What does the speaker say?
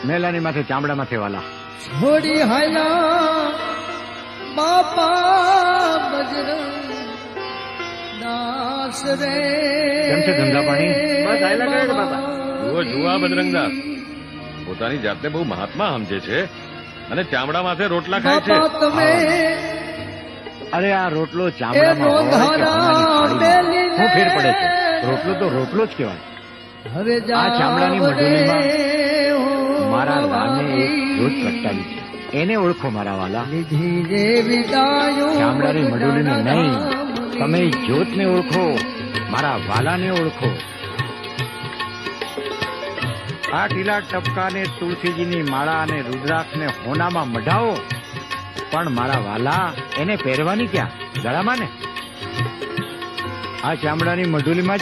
મેલાની માથે ચામડા માથે વાલા છોડી હાલા બાપા બજરંગ દાસ રે. કેમ છે ધંધા પાણી? બસ આયલા કરે છે બાપા. જુઓ બજરંગદાસ પોતાની જાતને બહુ મહાત્મા સમજે છે અને ચામડા માથે રોટલા ખાય છે. બાપા તમે અરે આ રોટલો ચામડામાં હોય કે હોનાની થાળીમાં, શું ફેર પડે છે? રોટલો તો રોટલો જ કહેવાય. હવે આ ચામડાની મઢુલીમાં મારા રામે એક જ્યોત પ્રગટાવી છે, એને ઓળખો મારા વાલા. ચામડાની મઢુલીને નહીં, તમે જ્યોતને ઓળખો, મારા વાલાને ઓળખો. આ ટીલા ટપકાને તુલસીજીની માળા અને રુદ્રાક્ષને હોનામાં મઢાવો, પણ મારા વાલા એને પહેરવાની ક્યાં? ગળામાં ને. આ ચામડાની મઢુલીમાં